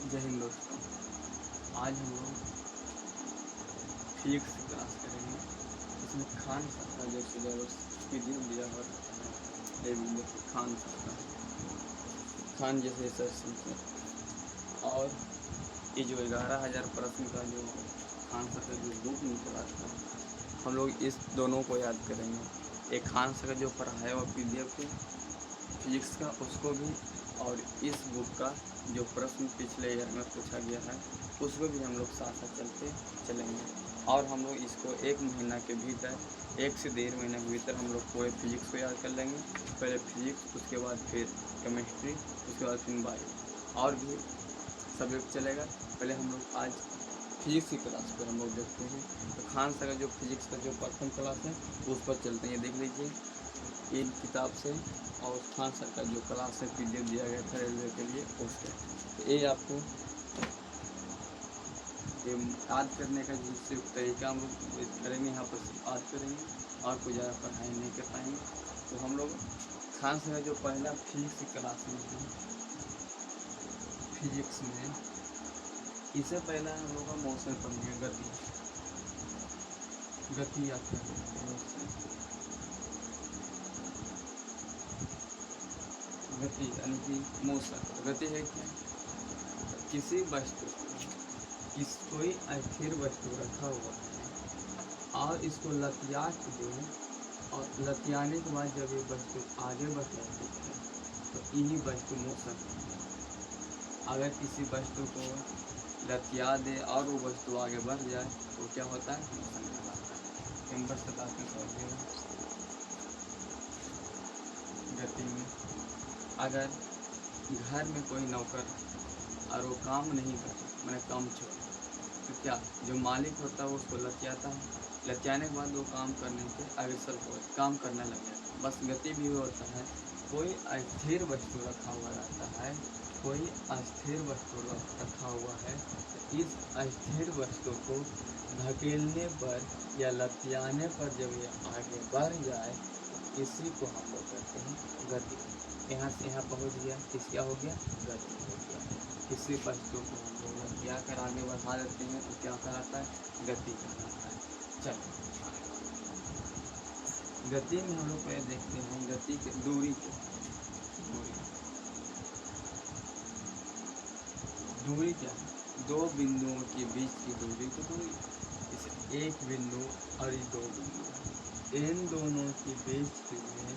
जय हिंद दोस्तों। आज हम लोग फिजिक्स की क्लास करेंगे। इसमें खान सर का जो सिलेबस पीडीएफ दिया हुआ है, ये भी देखिए खान सर का, खान जैसे सर सीखे। और ये जो 11,000 प्रश्न का जो खान सर का जो बुक निकला था, हम लोग इस दोनों को याद करेंगे। एक खान सर का जो पढ़ाया हुआ पीडीएफ है फिजिक्स का, उसको भी, और इस बुक का जो प्रश्न पिछले ईयर में पूछा गया है उसको भी हम लोग साथ साथ चलते चलेंगे। और हम लोग इसको 1 महीना के भीतर, 1 से 1.5 महीने के भीतर हम लोग पूरे फिजिक्स को याद कर लेंगे। पहले फिजिक्स, उसके बाद फिर केमिस्ट्री, उसके बाद फिर बायो, और भी सब्जेक्ट चलेगा। पहले हम लोग आज फिजिक्स की क्लास पर हम लोग देखते हैं। तो खान सर का जो फिजिक्स का जो प्रथम क्लास है उस पर चलते हैं। देख लीजिए इन किताब से, और खान सर का जो क्लास है पीडीएफ दिया गया था रेलवे के लिए, उसके तो ये आपको ये याद करने का जिससे तरीका हम लोग करेंगे, यहाँ पर याद करेंगे और कोई ज़्यादा पढ़ाई नहीं कर पाएंगे। तो हम लोग खान सर का जो पहला फिजिक्स की क्लास में है, फिजिक्स में इससे पहला हम लोग का मोशन पढ़ेंगे, गति याद करेंगे। गति यानी कि मोशन, गति है क्या? किसी वस्तु को कोई अस्थिर वस्तु रखा हुआ है और इसको लतिया के दे, और लतियाने के बाद जब ये वस्तु आगे बढ़ जाती है तो यही वस्तु मोशन है। अगर किसी वस्तु को लतिया दे और वो वस्तु आगे बढ़ जाए तो क्या होता है? मोशन कहलाता है। नंबर से बात में समझिएगा। गति में अगर घर में कोई नौकर है और वो काम नहीं कर सकता, मैंने काम छोड़, तो क्या जो मालिक होता है वो उसको लतियाता है। लतियाने के बाद वो काम करने से अग्रसर हो काम करने लग जाता है। बस गति भी होता है, कोई अस्थिर वस्तु रखा हुआ रहता है, कोई अस्थिर वस्तु रखा हुआ है, तो इस अस्थिर वस्तु को धकेलने पर या लतियाने पर जब ये आगे बढ़ जाए तो इसी को हम लोग कहते हैं गति। यहाँ से यहाँ पहुँच गया, किस क्या हो गया? गति हो गया। किसी वस्तु को हम लोग लतिया कर आगे बढ़ा देते हैं तो क्या कहलाता है? गति कहलाता है। चलो गति में हम लोग पहले देखते हैं गति की दूरी क्या है। दूरी क्या है? दो बिंदुओं के बीच की दूरी को दूरी। जैसे एक बिंदु और ये दो बिंदु है, इन दोनों के बीच में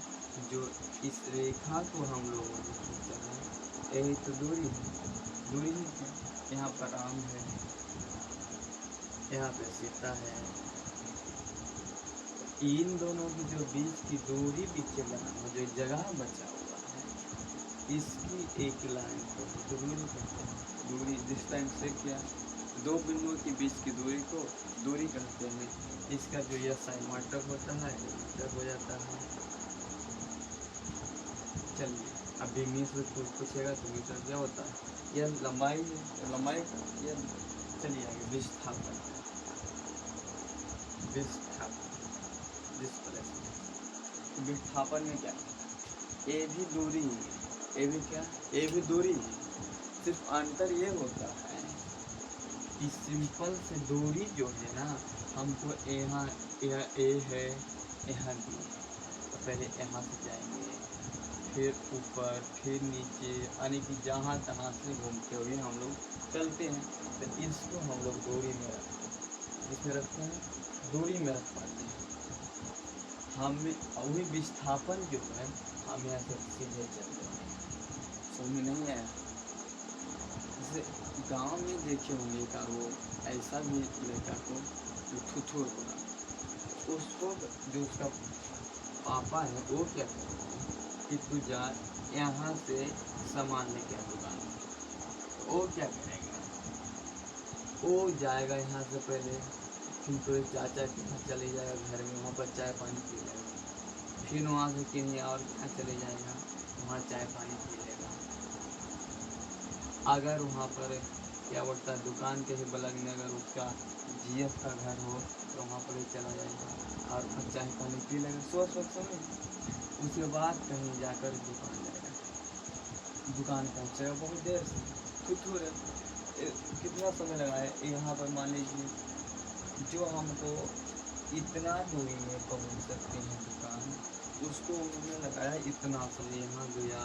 जो इस रेखा को हम लोगों ने खींचा है यही तो दूरी है। दूरी है क्या? यहाँ पर आम है, यहाँ पे सीता है, इन दोनों की जो बीच की दूरी पीछे बना हुआ जो जगह बचा हुआ है, इसकी एक लाइन को दूरी कहते हैं। दूरी डिस्टेंस से क्या? दो बिंदुओं के बीच की दूरी को दूरी कहते हैं। इसका जो यह साइन मीटर होता है ये मीटर हो जाता है। चलिए अब इंग्लिश में कुछ पूछेगा तो मीटर क्या होता है? यह लंबाई है, तो लंबाई का यह, चलिए आगे विस्थापन। विस्थापन में क्या है? ये भी दूरी है, ये भी क्या? ये भी दूरी है। सिर्फ अंतर ये होता है कि सिंपल से दूरी जो है ना, हमको यहाँ यह ए है, यहाँ बी है, तो पहले यहाँ से जाएंगे, फिर ऊपर, फिर नीचे, यानी कि जहाँ तहाँ से घूमते हुए हम लोग चलते हैं। तो इसको हम लोग दूरी में रखते हैं। इसमें रखते हैं, दूरी में रख पाते हैं। हमें वही विस्थापन जो है हम यहाँ से सीधे चल रहे हैं। समझ में नहीं आया? जैसे गांव में देखे होंगे का वो ऐसा भी लड़का को जो थुथुर होगा, उसको जो उसका पापा है वो क्या कहते हैं कि तू जा यहाँ से सामान लेके आ दुकान से। वो क्या करेगा? वो जाएगा यहाँ से पहले, फिर तो चाचा के यहाँ चले जाएगा, घर में वहाँ पर चाय पानी पी लेगा, फिर वहाँ से कहीं और यहाँ चले जाएगा, वहाँ चाय पानी पी लेगा। अगर वहाँ पर क्या बोलता है दुकान के ही बगल में अगर उसका जीएफ का घर हो तो वहाँ पर ही चला जाएगा और चाय पानी पी लेगा, सोच समय। उसके बाद कहीं जाकर दुकान जाएगा, दुकान पहुँचेगा बहुत देर से, थुथुर है, कितना समय लगा है यहाँ पर, मान लीजिए जो हमको इतना दूरी में पहुँच सकते हैं दुकान, उसको उन्होंने लगाया इतना समय, यहाँ गया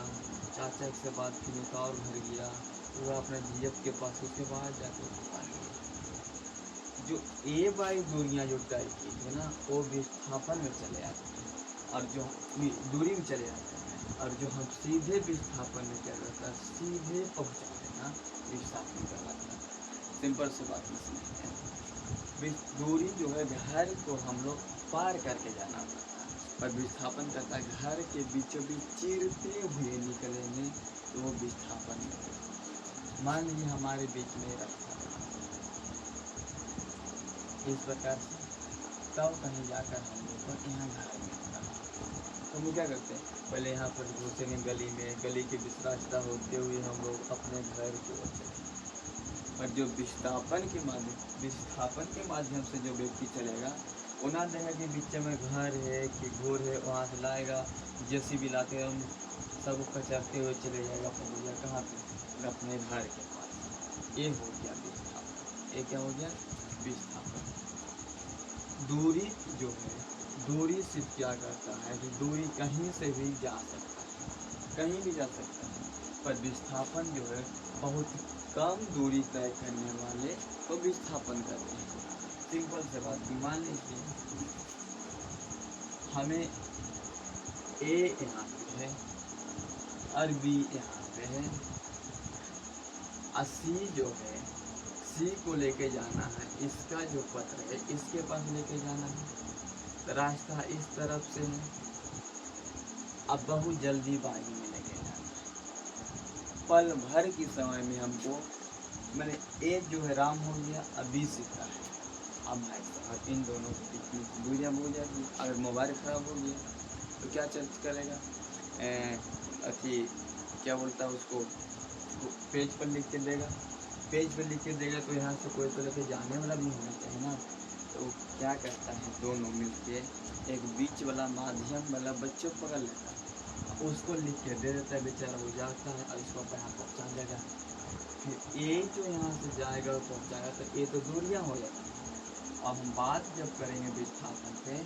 चाचा से बात की, एक और घर गया, वो अपने जीएफ के पास, उसके बाद जाकर दुकान गया। जो ए बाई दूरियाँ जो तय की थी ना, वो विस्थापन में चले आते हैं, और जो दूरी में चले आते हैं, और जो हम सीधे विस्थापन में क्या करता है, सीधे पहुँचा देना विस्थापन कहलाता है। सिंपल सी बात इसमें है, दूरी जो है घर को हम लोग पार करके जाना पड़ता है, पर विस्थापन करता है घर के बीचों बीच चीरते हुए निकलेंगे तो वो विस्थापन है। मान लीजिए हमारे बीच में रास्ता बना इस प्रकार से, तब कहीं जाकर हम लोग को यहाँ घर मिलता है, तो हम क्या करते हैं, पहले यहाँ पर घुसेंगे गली में, गली के बीच रास्ता होते हुए हम लोग अपने घर की ओर चलेंगे। पर जो विस्थापन के माध्यम से जो व्यक्ति चलेगा, वो ना देगा कि बीच में घर है कि घोर है, वहाँ से लाएगा जेसीबी लाते हम सब कचरते हुए चले जाएगा, पहुँच जाएगा कहाँ पे, अपने घर के पास। ये हो गया विस्थापन। ये क्या हो गया, विस्थापन। दूरी जो है, दूरी सिर्फ क्या करता है कि दूरी कहीं से भी जा सकता है, कहीं भी जा सकता है, पर विस्थापन जो है बहुत कम दूरी तय करने वाले को विस्थापन करते हैं। सिंपल से बात, मान लीजिए हमें ए यहाँ पे है और बी यहाँ पे है, और सी जो है, सी को लेके जाना है, इसका जो पत्र है इसके पास लेके जाना है, तो रास्ता इस तरफ से है। अब बहुत जल्दीबाजी में लेके जाना है, पल भर की समय में हमको, मैंने ए जो है राम हो गया, अब बी सीता है। अब भाई साहब इन दोनों के बीच में दूरियाँ हो जाती है। अगर मोबाइल ख़राब हो गया तो क्या चर्च करेगा, अथी क्या बोलता है उसको, पेज पर लिख के देगा, पेज पर लिख के देगा, तो यहाँ से कोई तो लेके जाने वाला भी होना चाहिए ना, तो क्या करता है, दोनों मिलके एक बीच वाला माध्यम वाला बच्चों पकड़ लेता है, उसको लिख के दे देता है, बेचारा वो जाता है और इसको यहाँ पहुँचा देगा। फिर ए जो यहाँ से जाएगा और पहुँचाएगा, तो ये तो दूरियाँ हो जाती हैं। अब हम बात जब करेंगे विस्थापन पे,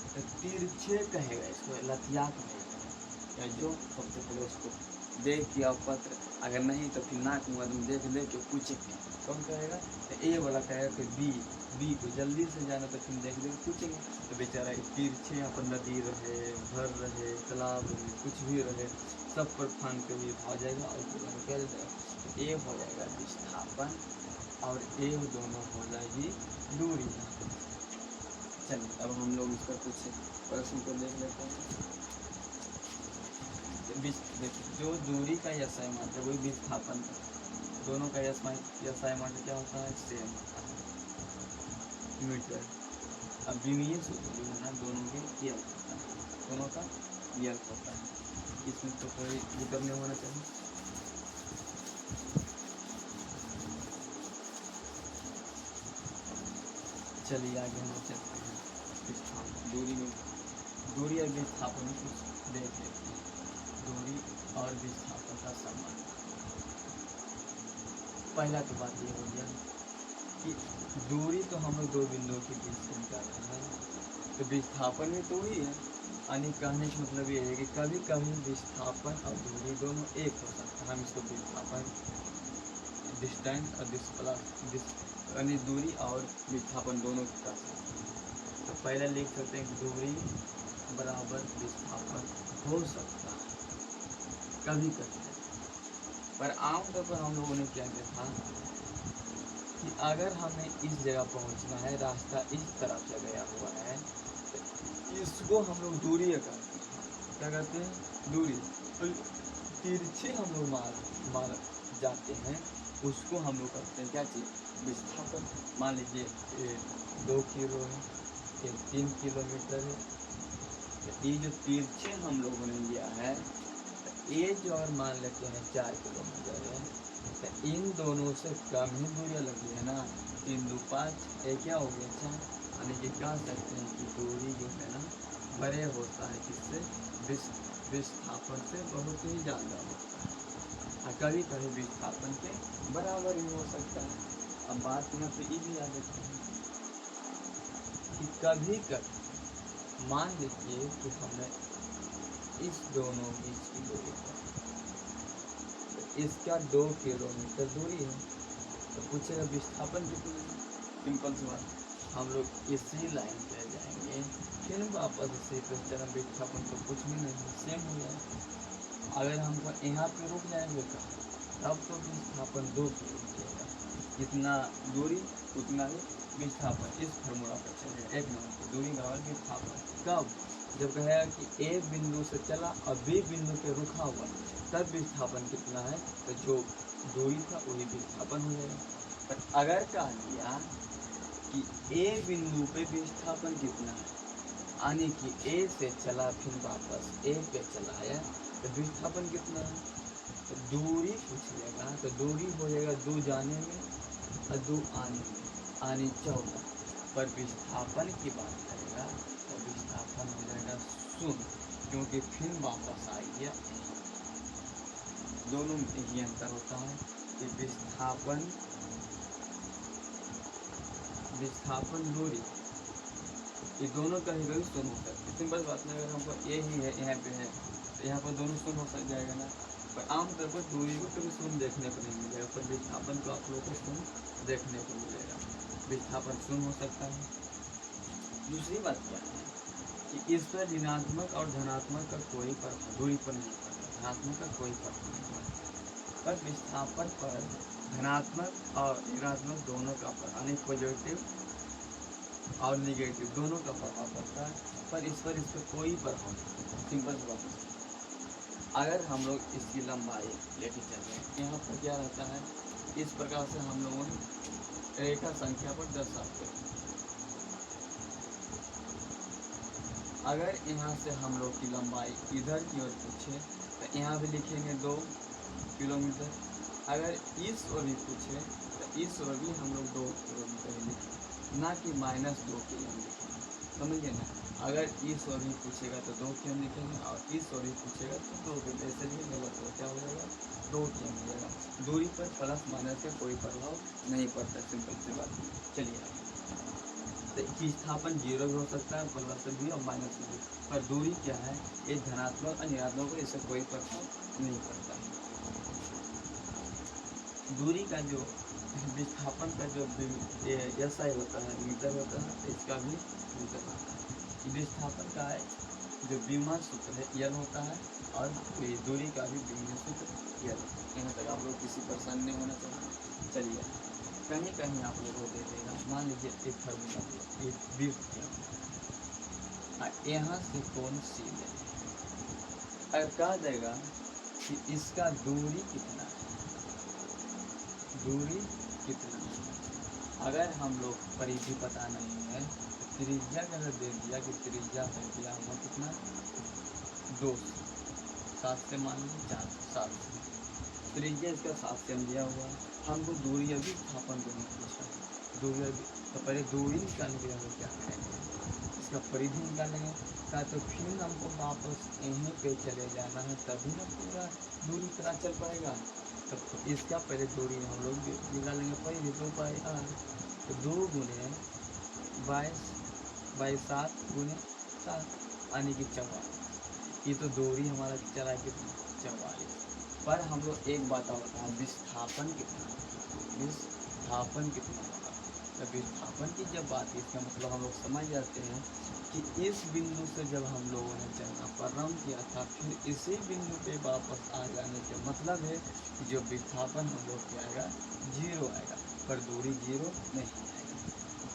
तो तिरछे कहेगा, इसको लतिया कहेगा, या जो सबसे पहले उसको देख किया पत्र, अगर नहीं तो फिर नाक मुँह तुम देख के पूछेंगे, कौन कहेगा, तो ए वाला कहेगा कि बी को जल्दी से जाना, तो फिर देख पूछेंगे, तो बेचारा तिरछे यहाँ पर नदी रहे, घर रहे, तालाब रहे, कुछ भी रहे, सब पर फानते हुए भाग जाएगा और पूरा निकल जाएगा। तो ए हो जाएगा विस्थापन और ए दोनों हो जाएगी दूरी। चलिए अब हम लोग इस पर कुछ प्रश्न को देख लेते हैं। जो दूरी का यसाई मात्रा वही विस्थापन का, दोनों का यसाई मात्रा क्या होता है, सेम होता है, मीटर। अब विमीय सूत्र जो है ना, दोनों के यल होता है, दोनों का यल होता है, इसमें तो कोई उत्तर नहीं होना चाहिए। चलिए आगे हम चलते हैं, विस्थापन दूरी और विस्थापन में कुछ देख लेते हैं। दूरी और विस्थापन का संबंध, पहला तो बात ये हो गया कि दूरी तो हम लोग दो बिंदुओं के बीच से निकाल रहे हैं, तो विस्थापन भी तो ही है, यानी कहने का मतलब ये है कि कभी कभी विस्थापन और दूरी दोनों एक हो सकता है। हम इसको विस्थापन, डिस्टेंस और यानी दूरी और विस्थापन दोनों की कर सकते हैं। तो पहले लिख सकते हैं कि दूरी बराबर विस्थापन हो सकता है कभी कभी, पर आमतौर पर हम लोगों ने क्या देखा कि अगर हमें इस जगह पहुंचना है, रास्ता इस तरफ से गया हुआ है, तो इसको हम लोग दूरी करते हैं। क्या करते हैं, दूरी। तो तिरछे हम लोग मार जाते हैं, उसको हम लोग करते हैं क्या चीज़, विस्थापन। मान लीजिए 2 किलो है, 3 किलोमीटर है, तो ये जो तिरछे हम लोगों ने लिया है, ये जो और मान लेते हैं 4 किलोमीटर है, तो इन दोनों से कम ही दूरियाँ लगी है ना, 3 2 5, ये क्या हो गया 4, यानी कि कह सकते हैं कि दूरी जो है ना बड़े होता है, किससे, विस्थापन से बहुत ही ज़्यादा होता है। और कभी कभी विस्थापन के बराबर भी हो सकता है। अब बात यहाँ पे ये भी याद रखते हैं कि कभी कभी मान लीजिए कि हमें इस दोनों बीच की दूरी पर, तो इसका 2 किलोमीटर दूरी है, तो पूछेगा विस्थापन कितना है। सिंपल सी बात, हम लोग इसी लाइन पे जाएंगे, फिर वापस इसी पे चलें, विस्थापन तो कुछ भी नहीं, सेम हो जाएगा। अगर हमको यहाँ पे रुक जाएंगे तब तो विस्थापन 2 किलो मिलेगा, जितना दूरी उतना ही विस्थापन। इस फार्मूला पर चलेगा, एक नंबर की दूरी बराबर विस्थापन। कब? जब कहेगा कि ए बिंदु से चला और बी बिंदु पे रुका हुआ, तब विस्थापन कितना है, तो जो दूरी था वही विस्थापन हो जाएगा। पर अगर कह दिया कि ए बिंदु पे विस्थापन कितना है, यानी कि ए से चला फिर वापस ए पे चलाया, तो विस्थापन कितना है, तो दूरी पूछिएगा, तो दूरी हो जाएगा 2 जाने में और 2 आने में, यानी 14। पर विस्थापन की बात करेगा तो विस्थापन हो जाएगा 0, क्योंकि फिर वापस आ गया। दोनों में यही अंतर होता है कि विस्थापन दूरी, ये दोनों कहीं कभी 0 हो सकते हैं। सिंपल बात में अगर हमको ए ही है, यहाँ पे है, तो यहाँ पर दोनों 0 हो सक जाएगा ना। पर आमतौर पर दूरी को कभी 0 देखने को नहीं मिलेगा, पर विस्थापन को आप लोगों को 0 देखने को मिलेगा। विस्थापन 0 हो सकता है। दूसरी बात क्या है कि इस पर ऋणात्मक और धनात्मक का कोई प्रभाव दूरी पर नहीं पड़ता, धनात्मक का कोई प्रभाव नहीं पड़ता। पर विस्थापन पर धनात्मक और ऋणात्मक दोनों का प्रभाव, यानी पॉजिटिव और निगेटिव दोनों का प्रभाव पड़ता है, पर इस पर कोई प्रभाव नहीं पड़ता। सिंपल सी बात है। अगर हम लोग इसकी लंबाई लेके चल रहे हैं, यहाँ पर क्या रहता है, इस प्रकार से हम लोगों ने रेखा संख्या पर दर्शाते हैं। अगर यहाँ से हम लोग की लंबाई इधर की ओर पूछे तो यहाँ भी लिखेंगे 2 किलोमीटर। अगर इस ओर भी पूछे तो इस ओर भी हम लोग 2 किलोमीटर ही लिखेंगे, ना कि -2 किलो लिखेंगे। समझिए ना, अगर इस ओर भी पूछेगा तो 2 किलो लिखेंगे और इस ओर भी पूछेगा तो 2 किलो। ऐसे भी गलत हो, क्या हो जाएगा, 2 किलो मिलेगा। दूरी पर प्लस माइनस का कोई प्रभाव नहीं पड़ता। सिंपल सी बात। चलिए, तो विस्थापन 0 भी हो सकता है, प्लस भी और माइनस भी, पर दूरी क्या है, ये धनात्मक और ऋणात्मक, इससे कोई प्रभाव नहीं पड़ता है। दूरी का जो विस्थापन का जो SI होता है, मीटर होता है, तो इसका भी मीटर होता है। विस्थापन का जो विमा सूत्र है L होता है, और दूरी का भी विमा सूत्र L होता है। यहाँ तक आप लोग किसी परेशानी नहीं होना चाहिए। चलिए, कहीं कहीं आप लोगों को दे देगा, मान लीजिए एक फार्मूला एक वृत्त किया हुआ, यहाँ से कोण C ले, अगर कह देगा कि इसका दूरी कितना है, दूरी कितना है, अगर हम लोग परिधि पता नहीं है तो त्रिज्या का अगर दे दिया कि त्रिज्या है दिया हुआ कितना 2 7 से मान लीजिए 4 7 त्रिज्या इसका 7 से दिया हुआ है। हमको दूरी अभी विस्थापन को नहीं पूछा है, दूरी अभी, तो पहले दूरी निकालने के लिए हम लोग क्या करेंगे, इसका परिधि निकालेंगे का, तो फिर हमको वापस यहीं पे चले जाना है, तभी ना पूरा दूरी पता चल पाएगा। तो इसका पहले दूरी हम लोग निकालेंगे, परिधि 2 पाई r, तो 2 गुने 22 बाई 7 गुने 7, यानी कि 44। ये तो दूरी हमारा चला कितना 44। पर हम लोग एक बात और बताएं, विस्थापन कितना होगा, विस्थापन कितना होगा। तो विस्थापन की जब बात है, इसका मतलब हम लोग समझ जाते हैं कि इस बिंदु से जब हम लोगों ने चलना प्रारंभ किया था, फिर इसी बिंदु पे वापस आ जाने के मतलब है कि जो विस्थापन हम लोग क्या आएगा 0 आएगा, पर दूरी 0 नहीं आएगा।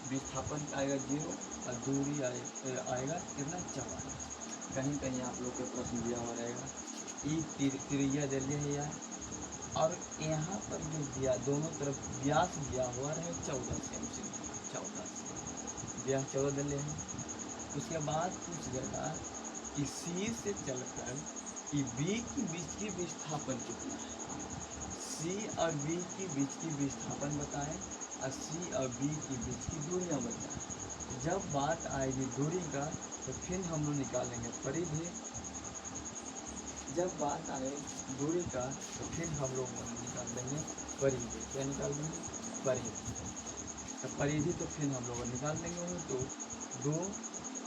विस्थापन आएगा 0 और दूरी आएगा कितना 44। कहीं कहीं आप लोग के प्रश्न दिया हुआ रहेगा, त्रिज्या दे लिया है यार, और यहाँ पर जो दिया दोनों तरफ व्यास दिया हुआ रहे 14 सेम, 14 सेम व्यास 14 दे हैं। उसके बाद पूछ देगा कि C से चलकर B के बीच की विस्थापन कितना है, C और B के बीच की विस्थापन बताएं और C और B के बीच की दूरियां बताएं। जब बात आएगी दूरी का, तो फिर हम लोग निकालेंगे परिधि, जब बात आए दूरी का तो फिर हम लोग निकाल देंगे परिधि। क्या निकाल देंगे? परिधि। तो परिधि तो फिर हम लोग निकाल देंगे तो 2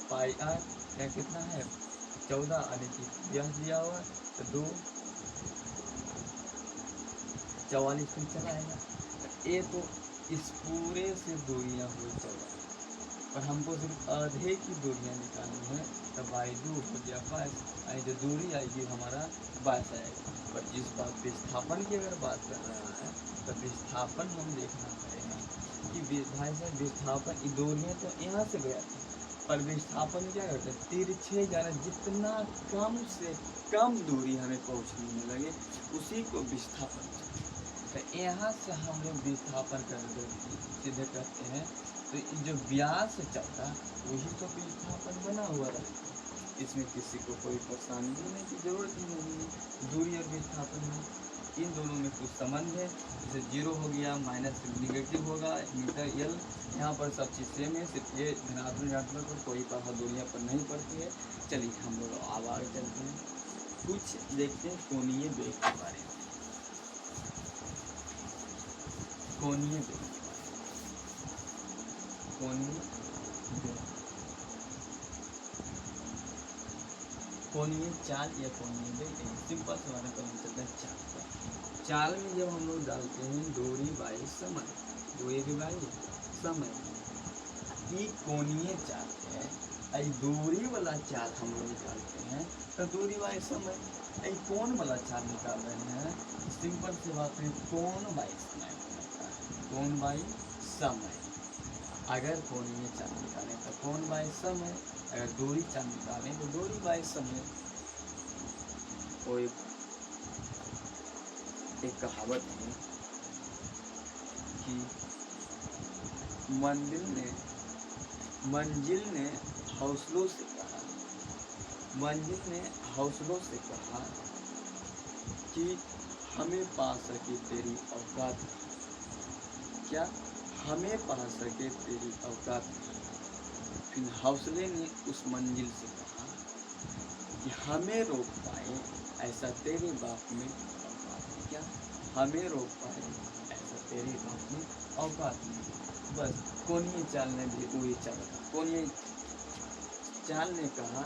पाई आर या कितना है 14 आने की व्यास दिया हुआ तो 2 44 में चला आएगा। तो ये तो इस पूरे से दूरियां हुई 14 और हमको सिर्फ आधे की दूरियां निकालनी है तो बाई 2 हो गया 22। जो दूरी आएगी हमारा 22 आएगा। पर जिस बात विस्थापन की अगर बात कर रहा है तो विस्थापन हम देखना पड़ेगा कि भाई साहब विस्थापन ये दूरियां तो यहाँ से गया था पर विस्थापन क्या करते हैं तिरछे जाना जितना कम से कम दूरी हमें पहुँचने में लगे उसी को विस्थापन। तो यहाँ से हम लोग विस्थापन कर सीधे करते हैं तो जो व्यास चलता वही तो विस्थापन बना हुआ रहता है। इसमें किसी को कोई परेशानी होने की जरूरत ही नहीं है। दूरी और विस्थापन में इन दोनों में कुछ संबंध है। जैसे 0 हो गया माइनस निगेटिव होगा मीटर यल यहाँ पर सब चीज़ सेम है सिर्फ ये धनात्मक ऋणात्मक पर कोई प्रभाव दूरियाँ पर नहीं पड़ती है। चलिए हम लोग अब आगे चलते हैं कुछ देखते हैं कोणीय वेग के बारे में। कोणीय वेग के बारे में कोणीय वेग कोणीय चाल या कोणीय वेग सिंपल से बात करना चलता है चाल पर। चाल में जब हम लोग डालते हैं दूरी बाई समय दूरी बाई समय की कोणीय चाल है दूरी वाला चाल हम लोग निकालते हैं तो दूरी बाई समय कोण वाला चाल निकाल रहे हैं सिंपल से बात है कोण बाई समय होता है कोण बाई समय। अगर कोणीय चाल निकालें तो कोण बाई समय अगर दूरी चाल निकालें तो दूरी बाई समय। और एक कहावत है कि मंजिल ने हौसलों से कहा कि हमें पा सके तेरी औकात क्या हमें पा सके तेरी औकात। फिर हौसले ने उस मंजिल से कहा कि हमें रोक पाए ऐसा तेरे बाप में औकात है। क्या हमें रोक पाए ऐसा तेरे बाप में औकात नहीं। बस कोणीय चाल ने भी वही चाल कोणीय चाल ने कहा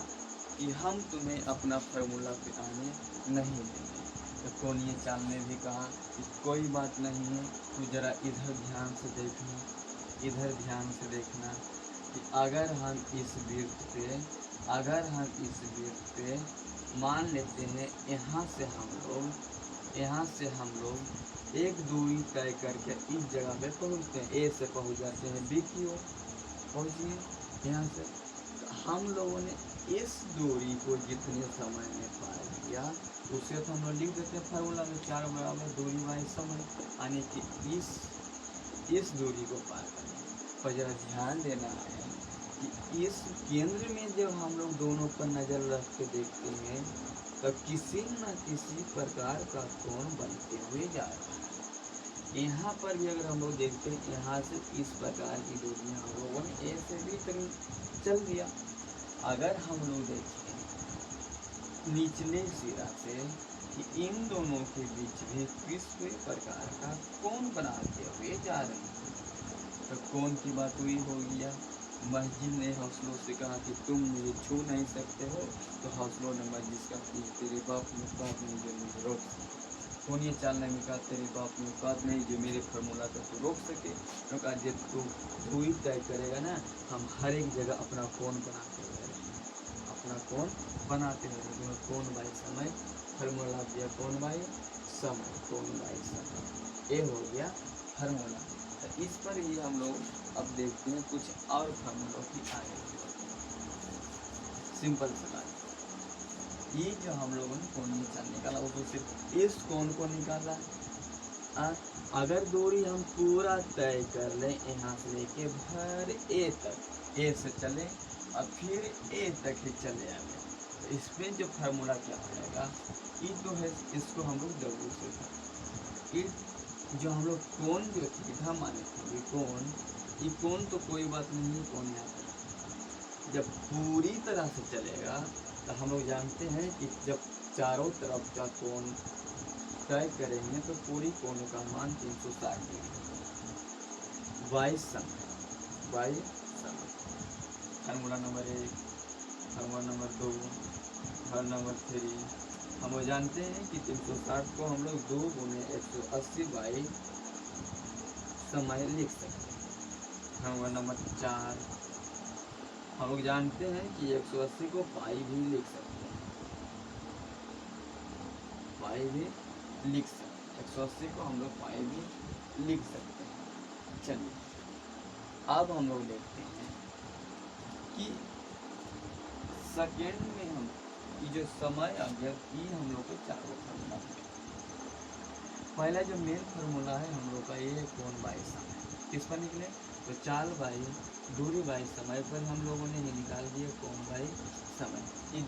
कि हम तुम्हें अपना फार्मूला पे आने नहीं देंगे। तो कोणीय चाल ने भी कहा कि कोई बात नहीं है तू जरा इधर ध्यान से देखना कि अगर हम इस वृत्त पे मान लेते हैं यहाँ से हम लोग एक दूरी तय करके इस जगह पे पहुँचते हैं ए से पहुँच जाते हैं बी की ओर पहुँचिए यहाँ से। तो हम लोगों ने इस दूरी को जितने समय में पार किया उसे तो हम लोग लिख देते हैं फार्मूला में 4 बराबर दूरी बाई समय यानी कि इस दूरी को पार करना। पर जरा ध्यान देना है कि इस केंद्र में जब हम लोग दोनों पर नज़र रख के देखते हैं तो किसी न किसी प्रकार का कोण बनते हुए जा रहा है। यहाँ पर भी अगर हम लोग देखते हैं यहाँ से इस प्रकार की दूरियाँ हम लोगों ने ए से भी करीब चल दिया। अगर हम लोग देखें निचले सिरा से कि इन दोनों के बीच भी किस प्रकार का कोण बनाते हुए जा रहे हैं तो कोण की बात हुई हो गया। मस्जिद ने हौसलों से कहा कि तुम मुझे छू नहीं सकते हो तो हौसलों ने मस्जिद का कि तेरे बाप में औकात नहीं जो मुझे रोक सके। कोणीय चाल ने भी कहा तेरे बाप में औकात नहीं जो मेरे फार्मूला को तू रोक सके। तो कहा जब तू दूरी तय करेगा ना हम हर एक जगह अपना कोण बनाते हुए रहेंगे कोण बाई समय फार्मूला दिया कोण बाई समय ये हो गया फार्मूला। तो इस पर ही हम लोग अब देखते हैं कुछ और फार्मूलों की आगे सिंपल सी बात ये जो हम लोगों ने कोणीय चाल निकाला वो तो सिर्फ इस कोण को निकाला। अगर दूरी हम पूरा तय कर लें यहाँ से लेके भर ए तक ए से चले और फिर ए तक ही चले आए तो इसमें जो फार्मूला क्या आएगा ये तो है इसको हम लोग डब्ल्यू से जो हम लोग कोण जो थीटा माने थे ये कोण तो कोई बात नहीं है कोण यहाँ पर जब पूरी तरह से चलेगा तो हम लोग जानते हैं कि जब चारों तरफ का कोण तय करेंगे तो पूरी कोण का मान 360 डिग्री होगा। वाई समय formula number 1, formula number 2, formula number 3। हम लोग जानते हैं कि 360 को हम लोग 2 गुने 180 बाई समय लिख सकते हैं। फार्मूला नंबर 4, हम लोग जानते हैं कि 180 को पाई भी लिख सकते हैं, पाई भी लिख सकते हैं, 180 को हम लोग पाई भी लिख सकते हैं। चलिए अब हम लोग देखते हैं कि सेकेंड में हम ये जो समय आ गया, ये हम लोग को चारों फार्मूला है। पहला जो मेन फार्मूला है हम लोग का, ये कोण बाई समय, किस पर निकले तो चाल बाई दूरी बाई समय पर हम लोगों ने ये निकाल दिया कोण बाई समय, इन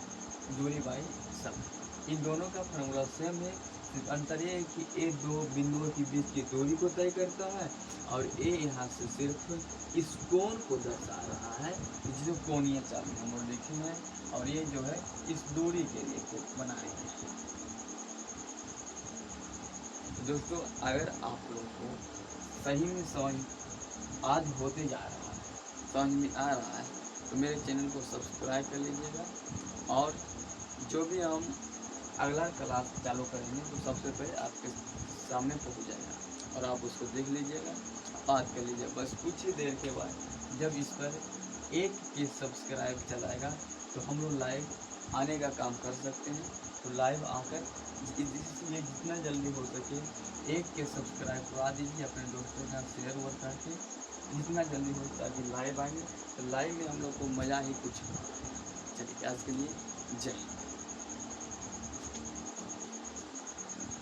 दूरी बाई समय। इन दोनों का फार्मूला सेम है, सिर्फ अंतर ये है कि ए दो बिंदुओं के बीच की दूरी को तय करता है और ए यहाँ से सिर्फ इस कोण को दर्शा रहा है, जिसे कोणीय चाल में हम लोग लिखे हैं, और ये जो है इस दूरी के लिए को बनाए हैं। दोस्तों अगर आप लोग को सही में समझ आज होते जा रहा है, समझ में आ रहा है, तो मेरे चैनल को सब्सक्राइब कर लीजिएगा, और जो भी हम अगला क्लास चालू करेंगे तो सबसे पहले आपके सामने पहुंच जाएगा और आप उसको देख लीजिएगा, बात कर लीजिएगा। बस कुछ ही देर के बाद जब इस पर 1 के सब्सक्राइब चलाएगा तो हम लोग लाइव आने का काम कर सकते हैं। तो लाइव आकर ये जितना जल्दी हो सके 1 के सब्सक्राइब करवा दीजिए अपने दोस्तों के साथ शेयर वर्क करके, जितना जल्दी हो ताकि लाइव आएंगे तो लाइव में हम लोग को मज़ा ही कुछ। चलिए आज के लिए जय हिंद।